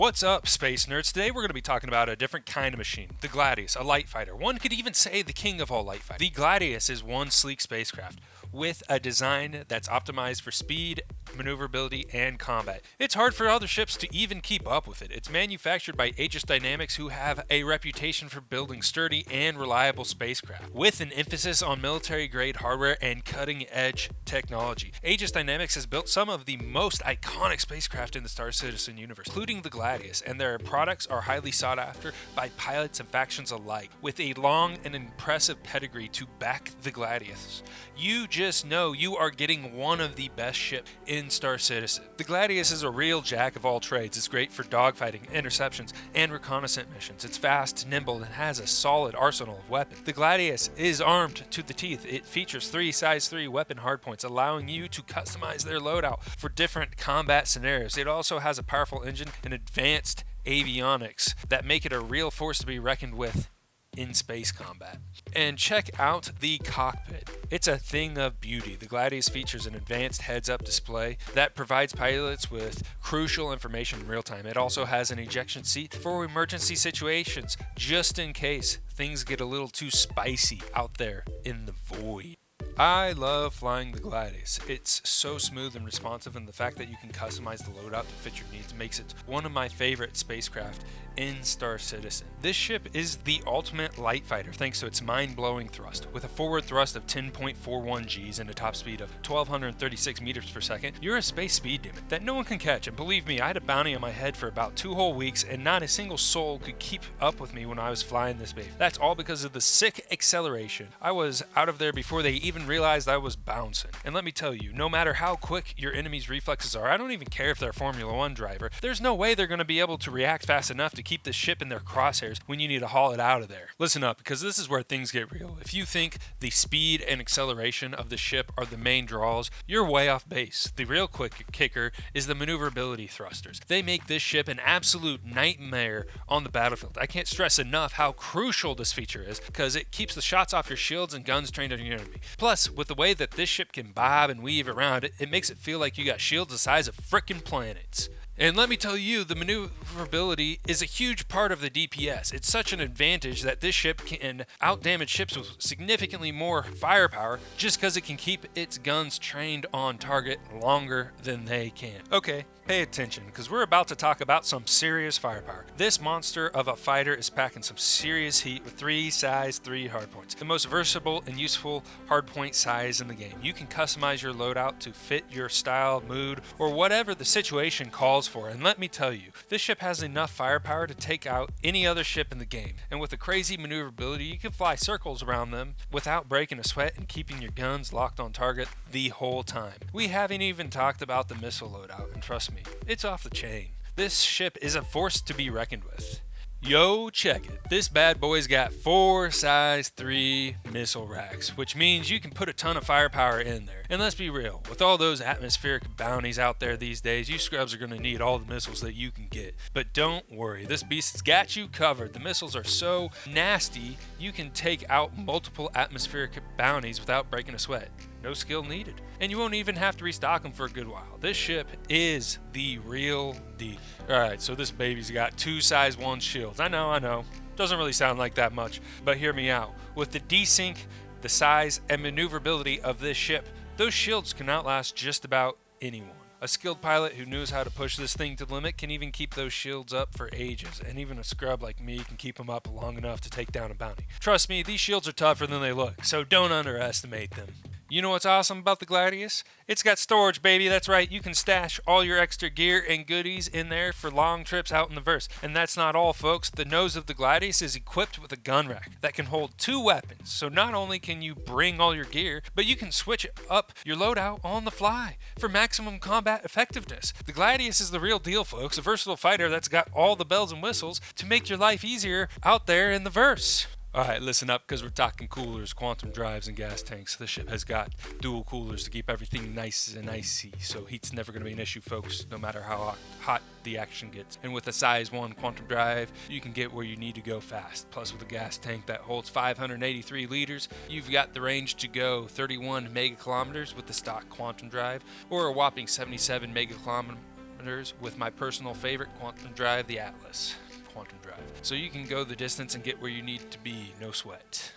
What's up, space nerds? Today we're going to be talking about a different kind of machine, the Gladius, a light fighter. One could even say the king of all light fighters. The Gladius is one sleek spacecraft with a design that's optimized for speed, maneuverability, and combat. It's hard for other ships to even keep up with it. It's manufactured by Aegis Dynamics, who have a reputation for building sturdy and reliable spacecraft, with an emphasis on military-grade hardware and cutting-edge technology. Aegis Dynamics has built some of the most iconic spacecraft in the Star Citizen universe, including the Gladius, and their products are highly sought after by pilots and factions alike, with a long and impressive pedigree to back the Gladius. You just know you are getting one of the best ships in Star Citizen. The Gladius is a real jack of all trades. It's great for dogfighting, interceptions, and reconnaissance missions. It's fast, nimble, and has a solid arsenal of weapons. The Gladius is armed to the teeth. It features 3 size 3 weapon hardpoints, allowing you to customize their loadout for different combat scenarios. It also has a powerful engine and advanced avionics that make it a real force to be reckoned with in space combat. And check out the cockpit. It's a thing of beauty. The Gladius features an advanced heads-up display that provides pilots with crucial information in real time. It also has an ejection seat for emergency situations, just in case things get a little too spicy out there in the void. I love flying the Gladius. It's so smooth and responsive, and the fact that you can customize the loadout to fit your needs makes it one of my favorite spacecraft in Star Citizen. This ship is the ultimate light fighter thanks to its mind-blowing thrust. With a forward thrust of 10.41 Gs and a top speed of 1236 meters per second, you're a space speed demon that no one can catch. And believe me, I had a bounty on my head for about 2 whole weeks, and not a single soul could keep up with me when I was flying this baby. That's all because of the sick acceleration. I was out of there before they even realized I was bouncing. And let me tell you, no matter how quick your enemy's reflexes are, I don't even care if they're a Formula 1 driver, there's no way they're going to be able to react fast enough to keep the ship in their crosshairs when you need to haul it out of there. Listen up, because this is where things get real. If you think the speed and acceleration of the ship are the main draws, you're way off base. The real quick kicker is the maneuverability thrusters. They make this ship an absolute nightmare on the battlefield. I can't stress enough how crucial this feature is, because it keeps the shots off your shields and guns trained on your enemy. Plus, with the way that this ship can bob and weave around, it makes it feel like you got shields the size of frickin' planets. And let me tell you, the maneuverability is a huge part of the DPS. It's such an advantage that this ship can outdamage ships with significantly more firepower just because it can keep its guns trained on target longer than they can. Okay, pay attention, because we're about to talk about some serious firepower. This monster of a fighter is packing some serious heat with 3 size 3 hardpoints, the most versatile and useful hardpoint size in the game. You can customize your loadout to fit your style, mood, or whatever the situation calls for. And let me tell you, this ship has enough firepower to take out any other ship in the game. And with the crazy maneuverability, you can fly circles around them without breaking a sweat and keeping your guns locked on target the whole time. We haven't even talked about the missile loadout, and trust me, it's off the chain. This ship is a force to be reckoned with. Yo, check it. This bad boy's got 4 size 3 missile racks, which means you can put a ton of firepower in there. And let's be real, with all those atmospheric bounties out there these days, you scrubs are going to need all the missiles that you can get. But don't worry, this beast's got you covered. The missiles are so nasty, you can take out multiple atmospheric bounties without breaking a sweat. No skill needed. And you won't even have to restock them for a good while. This ship is the real deal. Alright, so this baby's got 2 size 1 shields. I know. Doesn't really sound like that much, but hear me out. With the desync, the size, and maneuverability of this ship, those shields can outlast just about anyone. A skilled pilot who knows how to push this thing to the limit can even keep those shields up for ages, and even a scrub like me can keep them up long enough to take down a bounty. Trust me, these shields are tougher than they look, so don't underestimate them. You know what's awesome about the Gladius? It's got storage, baby. That's right. You can stash all your extra gear and goodies in there for long trips out in the verse. And that's not all, folks. The nose of the Gladius is equipped with a gun rack that can hold 2 weapons. So not only can you bring all your gear, but you can switch up your loadout on the fly for maximum combat effectiveness. The Gladius is the real deal, folks. A versatile fighter that's got all the bells and whistles to make your life easier out there in the verse. Alright, listen up, because we're talking coolers, quantum drives, and gas tanks. The ship has got dual coolers to keep everything nice and icy, so heat's never going to be an issue, folks, no matter how hot the action gets. And with a size 1 quantum drive, you can get where you need to go fast. Plus, with a gas tank that holds 583 liters, you've got the range to go 31 megakilometers with the stock quantum drive, or a whopping 77 megakilometers kilometers with my personal favorite quantum drive, the Atlas quantum drive. So you can go the distance and get where you need to be, no sweat.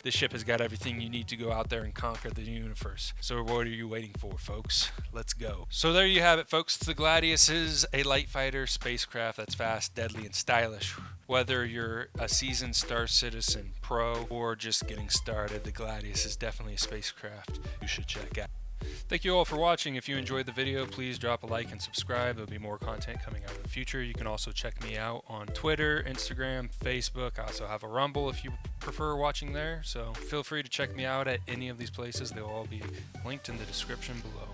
This ship has got everything you need to go out there and conquer the universe. So what are you waiting for, folks? Let's go. So there you have it, folks. The Gladius is a light fighter spacecraft that's fast, deadly, and stylish. Whether you're a seasoned Star Citizen pro or just getting started, the Gladius is definitely a spacecraft you should check out. Thank you all for watching. If you enjoyed the video, please drop a like and subscribe. There'll be more content coming out in the future. You can also check me out on Twitter, Instagram, Facebook. I also have a Rumble if you prefer watching there. So feel free to check me out at any of these places. They'll all be linked in the description below.